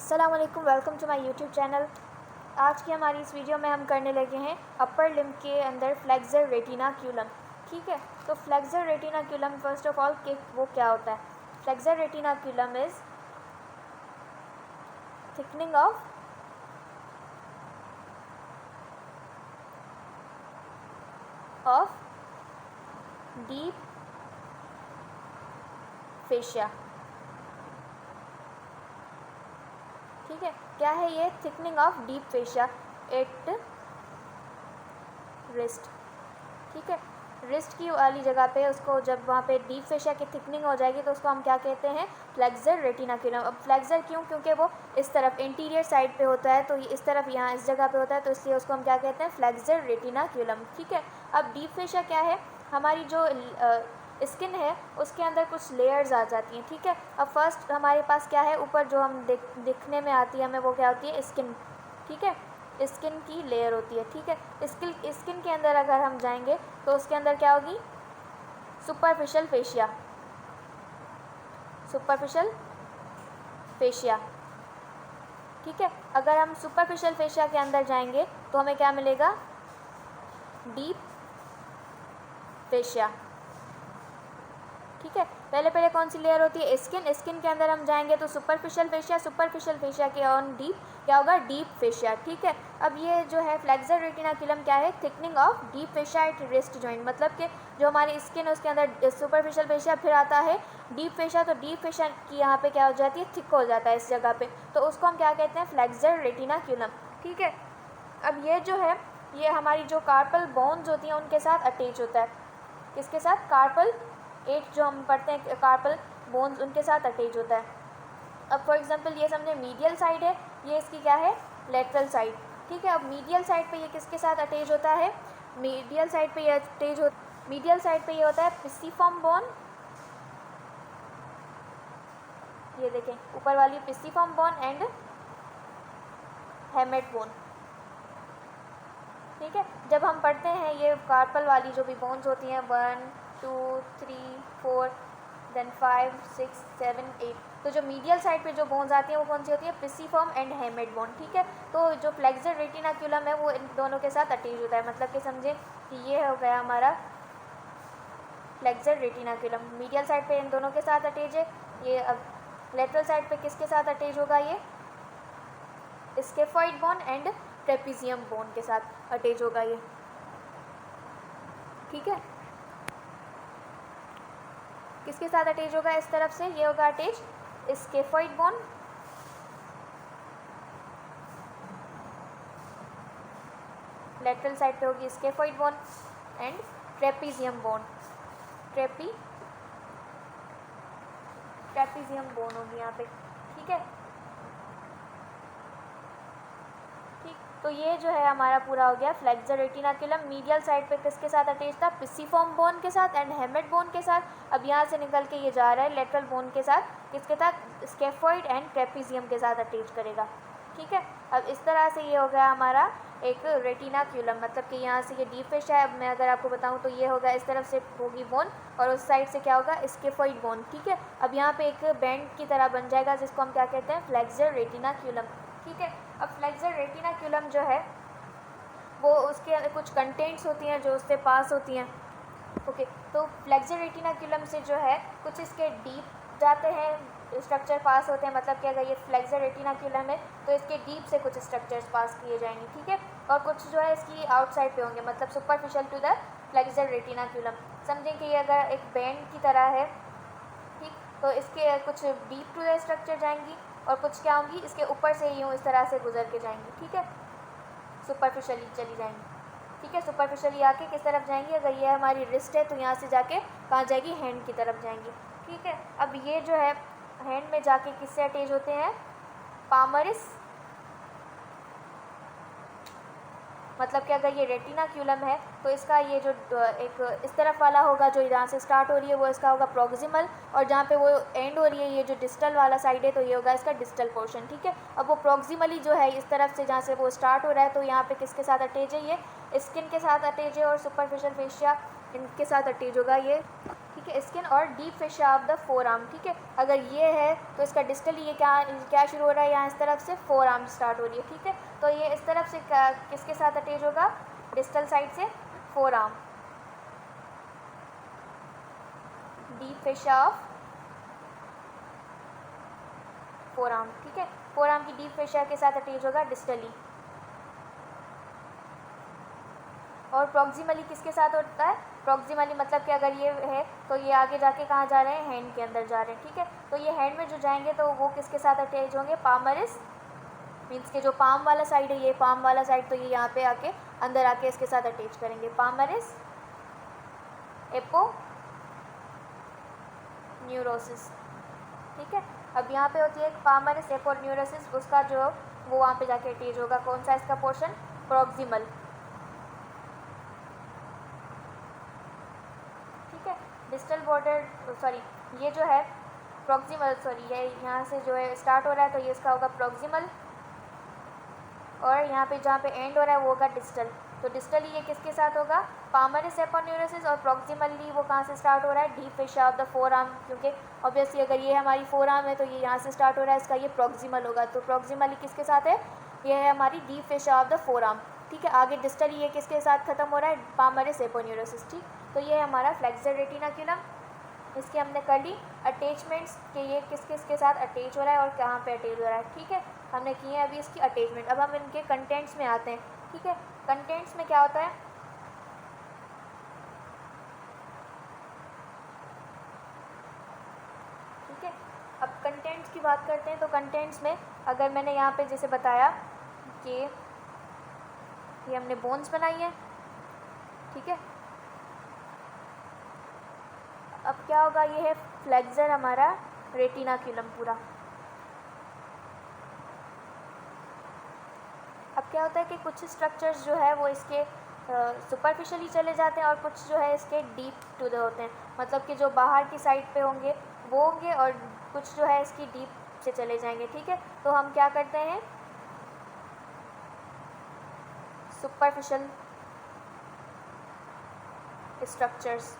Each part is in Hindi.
अस्सलाम वालेकुम, welcome to my YouTube channel. आज की हमारी इस वीडियो में हम करने लगे हैं अपर लिम्ब के अंदर फ्लेक्सर रेटिनाक्यूलम। ठीक है, तो flexor retinaculum first of all के वो क्या होता है। Flexor retinaculum is thickening of deep fascia. ठीक है, क्या है ये? Thickening of deep fascia at wrist. ठीक है, रिस्ट की वाली जगह पे उसको जब वहाँ पे डीप फेशिया की थिकनिंग हो जाएगी तो उसको हम क्या कहते हैं? फ्लेक्सर रेटिनाक्यूलम। अब फ्लेक्सर क्यों? क्योंकि वो इस तरफ इंटीरियर साइड पे होता है, तो ये इस तरफ यहाँ इस जगह पे होता है, तो इसलिए उसको हम क्या कहते हैं? फ्लेक्सर रेटिनाक्यूलम। ठीक है, अब डीप फेशिया क्या है? हमारी जो स्किन है उसके अंदर कुछ लेयर्स आ जाती हैं। ठीक है, अब फर्स्ट हमारे पास क्या है? ऊपर जो हम दिखने में आती है हमें, वो क्या होती है? स्किन। ठीक है, स्किन की लेयर होती है। ठीक है, स्किन के अंदर अगर हम जाएंगे तो उसके अंदर क्या होगी? Superficial fascia. Superficial fascia. ठीक है, अगर हम सुपरफिशियल फेशिया के अंदर जाएंगे तो हमें क्या मिलेगा? Deep fascia. ठीक है, पहले पहले कौन सी लेयर होती है? स्किन के अंदर हम जाएंगे तो सुपरफिशियल फेशिया के ऑन डीप क्या होगा? Deep fascia. ठीक है, अब ये जो है फ्लेक्सर रेटिनाक्यूलम क्या है? Thickening of deep fascia at wrist joint. मतलब कि जो हमारी स्किन है उसके अंदर सुपरफिशियल फेशिया, फिर आता है डीप फेशिया, तो डीप फेशिया की यहाँ पे क्या हो जाती है? थिक हो जाता है इस जगह पे, तो उसको हम क्या कहते हैं? फ्लेक्सर रेटिनाक्यूलम। ठीक है, अब ये जो है ये हमारी जो कार्पल बोन्स होती हैं उनके साथ अटैच होता है। किसके साथ? कार्पल 8 जो हम पढ़ते हैं कार्पल बोन्स, उनके साथ अटैच होता है। अब फॉर एग्जांपल ये समझे मीडियल साइड है, ये इसकी क्या है? Lateral side. ठीक है, अब मीडियल साइड पे ये किसके साथ अटैच होता है? मीडियल साइड पे ये होता है पिसिफॉर्म बोन। ये देखें ऊपर वाली pisiform bone and hamate bone. ठीक है, जब हम पढ़ते हैं ये कार्पल वाली जो भी बोन्स होती हैं 1 2 3 4 देन 5 6 7 8, तो जो मीडियल साइड पे जो बोन्स आती हैं वो कौन सी होती है? Pisiform and hamate bone. ठीक है, तो जो फ्लेक्सर रेटिनाक्यूलम है वो इन दोनों के साथ अटैच होता है। मतलब कि समझे कि ये हो गया हमारा फ्लेक्सर रेटिनाक्यूलम। मीडियल साइड पे इन दोनों के साथ अटैच है। ये अब लेटरल साइड पे किसके साथ अटैच होगा? ये scaphoid bone and trapezium bone के साथ अटैच होगा ये। ठीक है, किसके साथ अटैच होगा? इस तरफ से ये होगा attach scaphoid bone lateral side पे होगी scaphoid bone and trapezium bone. Trapezium bone होगी यहाँ पे। ठीक है, तो ये जो है हमारा पूरा हो गया फ्लेक्सर रेटिनाक्यूलम। मीडियल साइड पे किसके साथ अटैच था? पिसिफॉर्म बोन के साथ एंड हेमेट बोन के साथ। अब यहाँ से निकल के ये जा रहा है लेटरल बोन के साथ, किसके साथ? स्केफॉइड एंड ट्रेपीजियम के साथ अटैच करेगा। ठीक है, अब इस तरह से ये हो गया हमारा एक रेटिनाक्यूलम। मतलब कि यहाँ से ये डीप फेशिया है। अब मैं अगर आपको बताऊँ तो ये होगा इस तरफ से होगी बोन और उस साइड से क्या होगा? Scaphoid bone. ठीक है, अब यहाँ पे एक बैंड की तरह बन जाएगा जिसको हम क्या कहते हैं? फ्लेक्सर रेटिनाक्यूलम। ठीक है, अब फ्लेक्सर रेटिनाक्यूलम जो है वो उसके कुछ कंटेंट्स होती हैं जो उससे पास होती हैं। ओके, तो फ्लेक्सर रेटिनाक्यूलम से जो है कुछ इसके डीप जाते हैं स्ट्रक्चर पास होते हैं। मतलब कि अगर ये फ्लेक्सर रेटिनाक्यूलम है तो इसके डीप से कुछ स्ट्रक्चर्स पास किए जाएंगे। ठीक है, और कुछ जो है इसकी आउटसाइड पे होंगे, मतलब सुपरफिशियल टू द फ्लेक्सर रेटिनाक्यूलम। समझें कि ये अगर एक बैंड की तरह है, ठीक, तो इसके कुछ डीप टू द स्ट्रक्चर जाएंगी और कुछ क्या होंगी इसके ऊपर से यूँ इस तरह से गुजर के जाएंगी। ठीक है, सुपरफिशियली चली जाएंगी। ठीक है, सुपरफिशियली आके किस तरफ जाएंगी? अगर ये हमारी रिस्ट है तो यहाँ से जाके कहाँ जाएगी? हैंड की तरफ जाएंगी। ठीक है, अब ये जो है हैंड में जाके किससे अटैच होते हैं? पामरिस। मतलब कि अगर ये रेटिनाक्यूलम है तो इसका ये जो एक इस तरफ वाला होगा जो जहाँ से स्टार्ट हो रही है वो इसका होगा प्रोक्सिमल, और जहाँ पे वो एंड हो रही है ये जो डिस्टल वाला साइड है तो ये होगा इसका डिस्टल पोर्शन। ठीक है, अब वो प्रोक्सिमली जो है इस तरफ से जहाँ से वो स्टार्ट हो रहा है तो यहाँ पे किसके साथ अटैच है? ये स्किन के साथ अटैच है और सुपरफिशियल फेशिया इनके साथ अटैच होगा ये। ठीक ठीक है, स्किन और deep fascia of the four arm. ठीक है, अगर ये है तो इसका डिस्टली ये क्या शुरू हो रहा है, यहाँ इस तरफ से फोर आर्म स्टार्ट हो रही है। ठीक है, तो ये इस तरफ से किसके साथ अटैच होगा, डिस्टल साइड से four arm, deep fascia of four arm. ठीक है, फोर आर्म की डीप फेशिया के साथ अटैच होगा डिस्टली। और प्रॉक्सिमली किसके साथ होता है, प्रॉक्सिमली मतलब कि अगर ये है तो ये आगे जाके कहाँ जा रहे हैं, हैंड के अंदर जा रहे हैं। ठीक है, तो ये हैंड में जो जाएंगे तो वो किसके साथ अटैच होंगे, पामरिस, मीन्स के जो पाम वाला साइड है, ये पाम वाला साइड, तो ये यहाँ पे आके अंदर आके इसके साथ अटैच करेंगे, पामरिस एपो न्यूरोसिस। ठीक है, अब यहाँ पे होती है पामरिस एपो न्यूरोसिस, उसका जो वो वहाँ पे जाके अटैच होगा, कौन सा इसका portion, proximal. Distal border sorry ये जो है प्रॉक्सिमल, सॉरी ये यहाँ से जो है स्टार्ट हो रहा है तो ये इसका होगा प्रॉक्सिमल, और यहाँ पे जहाँ पे एंड हो रहा है वो होगा डिस्टल। तो डिस्टली ये किसके साथ होगा, पामरिस एपोन्यूरोसिस, और प्रॉक्सिमली वो कहाँ से स्टार्ट हो रहा है, deep fascia of the four arm, क्योंकि ऑब्वियसली अगर ये हमारी फोर आर्म है तो ये यहाँ से स्टार्ट हो रहा है, इसका ये प्रॉक्सिमल होगा। तो प्रॉक्सिमली किसके साथ है, ये है हमारी deep fascia of the four arm. ठीक है, आगे डिस्टली ये किसके साथ खत्म हो रहा है, पामरिस एपोन्यूरोसिस। ठीक, तो ये है हमारा फ्लेक्सर रेटिनाक्युलम। इसकी हमने कर ली अटैचमेंट्स कि ये किस किस के साथ अटैच हो रहा है और कहाँ पे अटैच हो रहा है। ठीक है, हमने किए हैं अभी इसकी अटैचमेंट। अब हम इनके कंटेंट्स में आते हैं। ठीक है, कंटेंट्स में क्या होता है, ठीक है, अब कंटेंट्स की बात करते हैं। तो कंटेंट्स में अगर मैंने यहाँ पे जैसे बताया कि ये हमने बोन्स बनाई है। ठीक है, अब क्या होगा, ये है फ्लेक्सर हमारा रेटिनाक्युलम पूरा। अब क्या होता है कि कुछ स्ट्रक्चर्स जो है वो इसके सुपरफिशियली चले जाते हैं और कुछ जो है इसके डीप टू द होते हैं, मतलब कि जो बाहर की साइड पे होंगे वो होंगे और कुछ जो है इसकी डीप से चले जाएंगे। ठीक है, तो हम क्या करते हैं, सुपरफिशियल स्ट्रक्चर्स।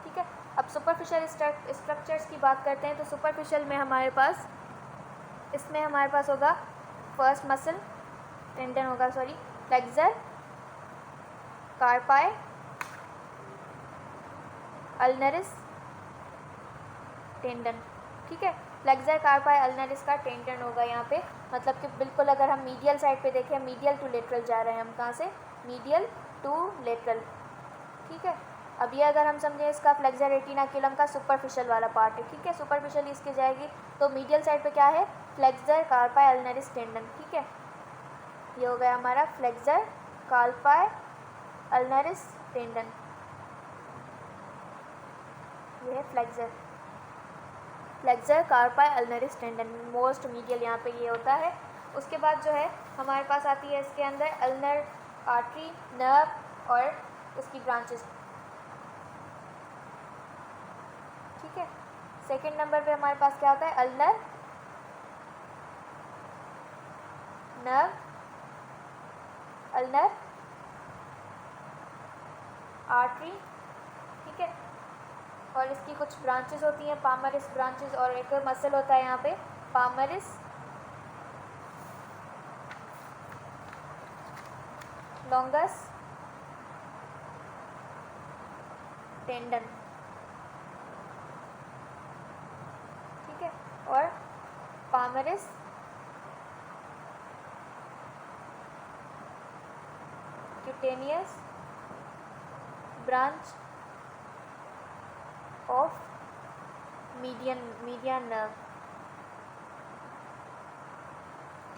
ठीक है, अब सुपरफिशियल स्ट्रक्चर्स की बात करते हैं। तो सुपरफिशियल में हमारे पास, इसमें हमारे पास होगा फर्स्ट मसल टेंडन होगा, sorry flexor carpi ulnaris tendon. ठीक है, फ्लेक्सर कार्पाई अल्नरिस का टेंडन होगा यहाँ पे, मतलब कि बिल्कुल अगर हम मीडियल साइड पे देखें, मीडियल टू लेटरल जा रहे हैं हम, कहाँ से, मीडियल टू लेटरल। ठीक है, अब ये अगर हम समझें इसका फ्लेक्सर रेटिनाक्युलम का सुपरफिशियल वाला पार्ट है। ठीक है, सुपरफिशियल इसके जाएगी तो मीडियल साइड पे क्या है, फ्लेक्सर कार्पाई अल्नरिस टेंडन। ठीक है, ये हो गया हमारा फ्लेक्सर कार्पाई अल्नरिस टेंडन, ये है flexor carpi ulnaris tendon, most medial यहाँ पे ये होता है। उसके बाद जो है हमारे पास आती है इसके अंदर अल्नर आर्टरी, नर्व और उसकी ब्रांचेस। ठीक है, सेकंड नंबर पे हमारे पास क्या होता है, अल्नर नर्व, अल्नर आर्टरी। ठीक है, और इसकी कुछ ब्रांचेस होती हैं, पामरिस ब्रांचेस, और एक मसल होता है यहाँ पे पामरिस लॉन्गस टेंडन। ठीक है, और palmaris cutaneous branch of median nerve.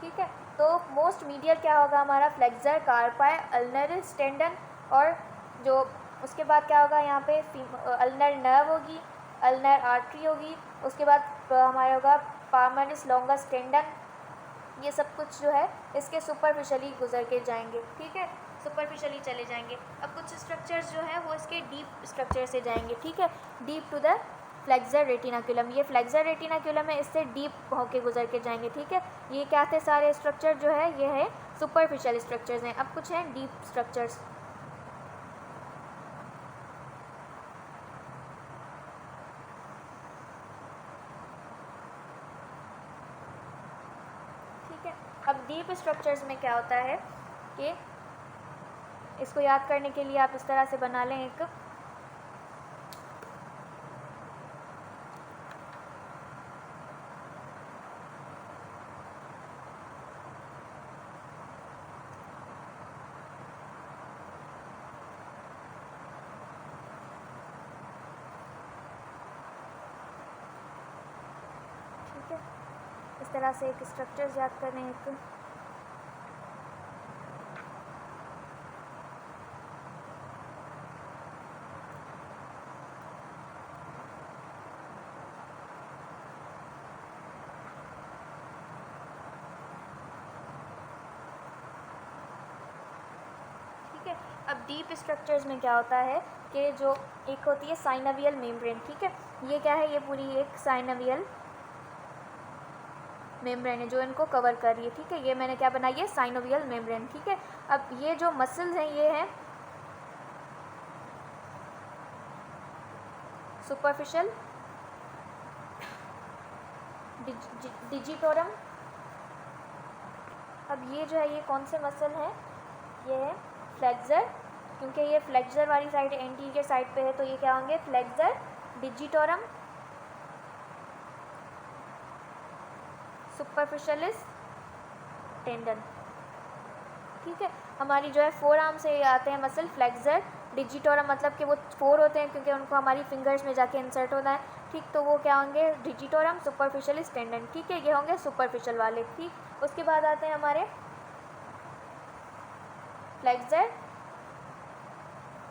ठीक है, तो मोस्ट मीडियल क्या होगा हमारा, फ्लेक्सर कार्पाई अल्नरिस टेंडन, और जो उसके बाद क्या होगा यहाँ पे, अल्नर नर्व होगी, अल्नर आर्टरी होगी, उसके बाद हमारा होगा पामरिस लॉन्गस टेंडन। ये सब कुछ जो है इसके सुपरफिशियली गुजर के जाएंगे। ठीक है, सुपरफिशियली चले जाएंगे। अब कुछ स्ट्रक्चर्स जो है वो इसके डीप स्ट्रक्चर से जाएंगे। ठीक है, डीप टू द फ्लेक्सर रेटिनाक्युलम, ये फ्लेक्सर रेटिनाक्युलम है, इससे डीप होके गुजर के जाएंगे। ठीक है, ये क्या थे सारे स्ट्रक्चर जो है, ये है सुपरफिशियल स्ट्रक्चर्स हैं। अब कुछ हैं डीप स्ट्रक्चर्स। अब डीप स्ट्रक्चर्स में क्या होता है कि इसको याद करने के लिए आप इस तरह से बना लें एक इस तरह से एक स्ट्रक्चर्स याद करें एक ठीक है। अब डीप स्ट्रक्चर्स में क्या होता है कि जो एक होती है साइनोवियल मेम्ब्रेन, ठीक है, ये क्या है, ये पूरी एक साइनोवियल मेम्ब्रेन है जो इनको कवर कर रही है, ठीक है। ये मैंने क्या बनाई है, साइनोवियल मेम्ब्रेन, ठीक है। अब ये जो मसल्स हैं ये हैं सुपरफिशियल डिजिटोरम। अब ये जो है ये कौन से मसल हैं, ये है फ्लेक्सर, क्योंकि ये फ्लेक्सर वाली साइड एंटीरियर साइड पे है तो ये क्या होंगे, फ्लेक्सर डिजिटोरम, सुपरफिशियलिस टेंडन, ठीक है। हमारी जो है फोर आर्म से आते हैं मसल फ्लेक्सर डिजिटोरम, मतलब कि वो फोर होते हैं क्योंकि उनको हमारी फिंगर्स में जाके इंसर्ट होना है, ठीक। तो वो क्या होंगे, डिजिटोरम, सुपरफिशियलिस टेंडन, ठीक है, ये होंगे सुपरफिशियल वाले, ठीक। उसके बाद आते हैं हमारे फ्लेक्सर,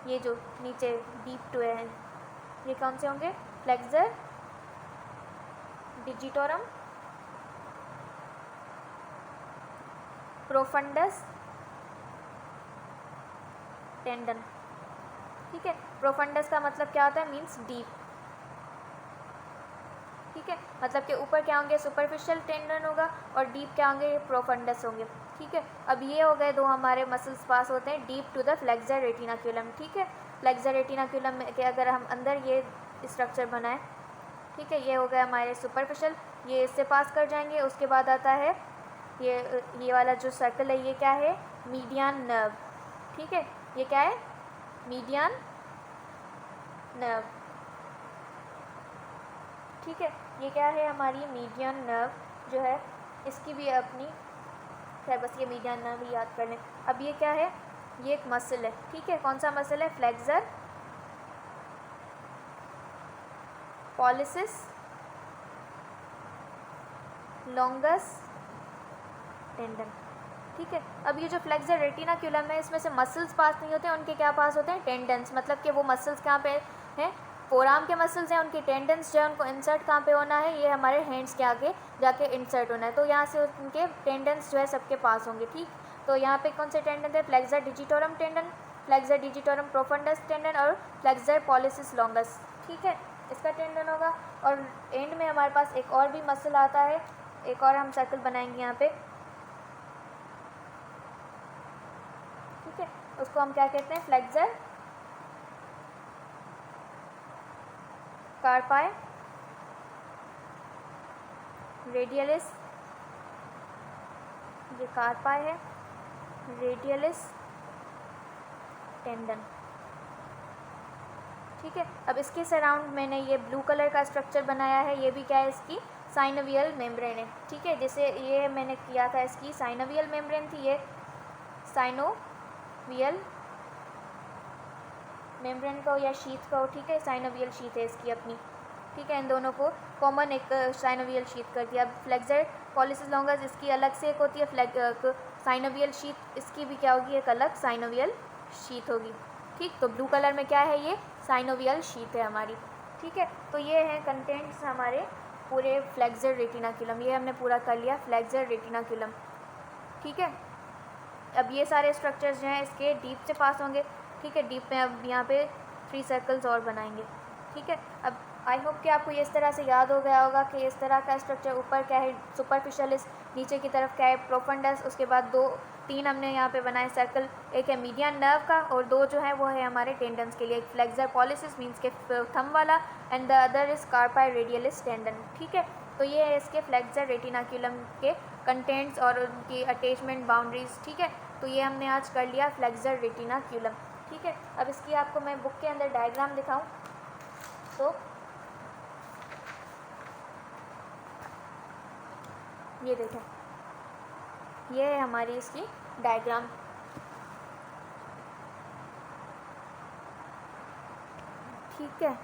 ये जो नीचे डीप टू है, ये कौन से होंगे, फ्लेक्सर डिजिटोरम, प्रोफंडस टेंडन, ठीक है। प्रोफंडस का मतलब क्या होता है, मीन्स डीप, ठीक है, मतलब कि ऊपर क्या होंगे, सुपरफिशियल टेंडन होगा और डीप क्या होंगे, प्रोफंडस होंगे, ठीक है। अब ये हो गए दो हमारे मसल्स पास होते हैं डीप टू द फ्लेक्सर रेटिनाक्युलम, ठीक है। फ्लेक्सर रेटिनाक्युलम में के अगर हम अंदर ये स्ट्रक्चर बनाएं, ठीक है, ये हो गया हमारे सुपरफिशियल, ये इससे पास कर जाएंगे। उसके बाद आता है ये वाला जो सर्कल है, ये क्या है, मीडियन नर्व, ठीक है, ये क्या है, मीडियन नर्व, ठीक है, ये क्या है, हमारी मीडियन नर्व जो है, इसकी भी अपनी खैर, बस ये मीडियन नर्व ही याद कर लें। अब ये क्या है, ये एक मसल है, ठीक है, कौन सा मसल है, फ्लेक्सर पॉलिसिस लॉन्गस टेंडन, ठीक है। अब ये जो फ्लेक्सर रेटिनाक्युलम है इसमें से मसल्स पास नहीं होते हैं, उनके क्या पास होते हैं, टेंडन्स, मतलब कि वो मसल्स कहाँ पे हैं, फोरआर्म के मसल्स हैं, उनके टेंडन्स जो है उनको इंसर्ट कहाँ पे होना है, ये हमारे हैंड्स के आगे जाके इंसर्ट होना है, तो यहाँ से उनके टेंडन्स जो है सबके पास होंगे, ठीक। तो यहाँ पे कौन से टेंडन थे, flexor digitorum tendon, flexor digitorum profundis tendon और फ्लेक्सर पॉलिसिस लॉन्गस, ठीक है, इसका टेंडन होगा। और एंड में हमारे पास एक और भी मसल आता है, एक और हम सर्कल बनाएंगे यहाँ पे, ठीक है, उसको हम क्या कहते हैं, फ्लेक्सर कार्पाई रेडियलिस, ये कार्पाई है, रेडियलिस टेंडन, ठीक है। अब इसके सराउंड मैंने ये ब्लू कलर का स्ट्रक्चर बनाया है, ये भी क्या है, इसकी साइनोवियल मेम्ब्रेन है, ठीक है। जैसे ये मैंने किया था, इसकी साइनोवियल मेम्ब्रेन थी, ये साइनोवियल मेम्ब्रेन का हो या शीथ का हो, ठीक है, साइनोवियल शीथ है इसकी अपनी, ठीक है। इन दोनों को कॉमन एक साइनोवियल शीथ कर दिया। अब फ्लेक्सर पॉलिसिस लॉन्गस, इसकी अलग से एक होती है साइनोवियल शीथ, इसकी भी क्या होगी, एक अलग साइनोवियल शीथ होगी, ठीक। तो ब्लू कलर में क्या है, ये साइनोवियल शीथ है हमारी, ठीक है। तो ये हैं कंटेंट्स हमारे पूरे फ्लेक्सर रेटिनाक्युलम, ये हमने पूरा कर लिया फ्लेक्सर रेटिनाक्युलम, ठीक है। अब ये सारे स्ट्रक्चर्स जो हैं इसके डीप से पास होंगे, ठीक है। डीप में अब यहाँ पे 3 सर्कल्स और बनाएंगे, ठीक है। अब आई होप कि आपको ये इस तरह से याद हो गया होगा कि इस तरह का स्ट्रक्चर, ऊपर क्या है सुपरफिशियलिस, नीचे की तरफ क्या है प्रोफंडस, उसके बाद 2-3 हमने यहाँ पे बनाए सर्कल, एक है मीडियन नर्व का और 2 जो है वो है हमारे टेंडन्स के लिए, फ्लेक्सर पॉलिसिस मीन्स के थंब वाला and the other is कार्पाई radialis tendon, ठीक है। तो ये है इसके फ्लेक्सर रेटिनाक्यूलम के कंटेंट्स और उनकी अटैचमेंट बाउंड्रीज, ठीक है। तो ये हमने आज कर लिया फ्लेक्सर रेटिनाक्यूलम, ठीक है। अब इसकी आपको मैं बुक के अंदर डायग्राम दिखाऊं तो ये देखें, ये है हमारी इसकी डायग्राम, ठीक है।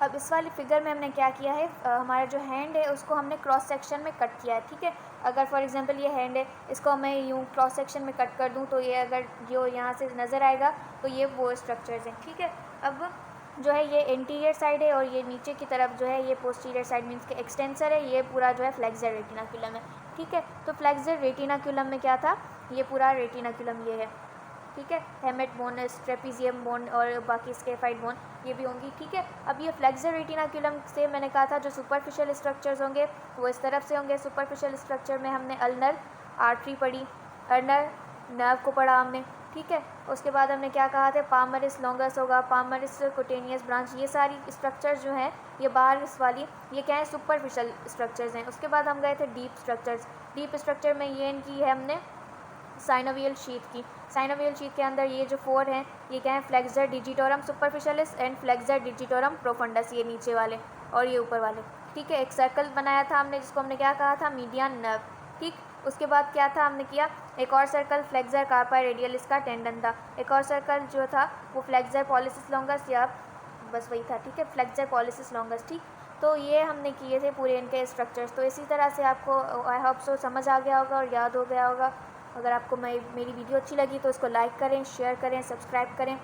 अब इस वाली फिगर में हमने क्या किया है, हमारा जो हैंड है उसको हमने क्रॉस सेक्शन में कट किया है, ठीक है। अगर फॉर एग्जांपल ये हैंड है, इसको मैं यूँ क्रॉस सेक्शन में कट कर दूँ तो ये अगर जो यहाँ से नज़र आएगा तो ये वो स्ट्रक्चर्स हैं, ठीक है। अब जो है ये एंटीरियर साइड है और ये नीचे की तरफ जो है ये पोस्टीरियर साइड मीन्स के एक्सटेंसर है, ये पूरा जो है फ्लेक्सर रेटिनाक्यूलम है, ठीक है। तो फ्लेक्सर रेटिनाक्यूलम में क्या था, ये पूरा रेटिनाक्यूलम ये है, ठीक है। हेमेट बोन, ट्रेपीजियम बोन और बाकी स्केफाइड बोन ये भी होंगी, ठीक है। अब ये फ्लेक्सर रेटिनाक्यूलम से मैंने कहा था जो सुपरफिशियल स्ट्रक्चर्स होंगे वो इस तरफ से होंगे। सुपरफिशियल स्ट्रक्चर में हमने अल्नर आर्टरी पढ़ी, अल्नर नर्व को पढ़ा हमने, ठीक है। उसके बाद हमने क्या कहा था, पामरिस लॉन्गस होगा, पामरिस कुटेनियस ब्रांच, ये सारी स्ट्रक्चर्स जो हैं ये बाहर इस वाली ये क्या है सुपरफिशियल स्ट्रक्चर्स हैं। उसके बाद हम गए थे डीप स्ट्रक्चर्स। डीप स्ट्रक्चर में ये इनकी है हमने साइनोवियल शीथ की। साइनोवियल शीथ के अंदर ये जो 4 हैं ये क्या है, flexor digitorum superficialis and flexor digitorum profundis, ये नीचे वाले और ये ऊपर वाले, ठीक है। एक सर्कल बनाया था हमने जिसको हमने क्या कहा था, मीडियन नर्व, ठीक। उसके बाद क्या था हमने किया, एक और सर्कल फ्लेक्सर कार्पा रेडियलिस का टेंडन था। एक और सर्कल जो था वो फ्लेक्सर पॉलिसिस लॉन्गस या बस वही था, ठीक है, फ्लेक्सर पॉलिसिस लॉन्गस, ठीक। तो ये हमने किए थे पूरे इनके स्ट्रक्चर्स। तो इसी तरह से आपको आई होप सो समझ आ गया होगा और याद हो गया होगा। अगर आपको मेरी वीडियो अच्छी लगी तो इसको लाइक करें, शेयर करें, सब्सक्राइब करें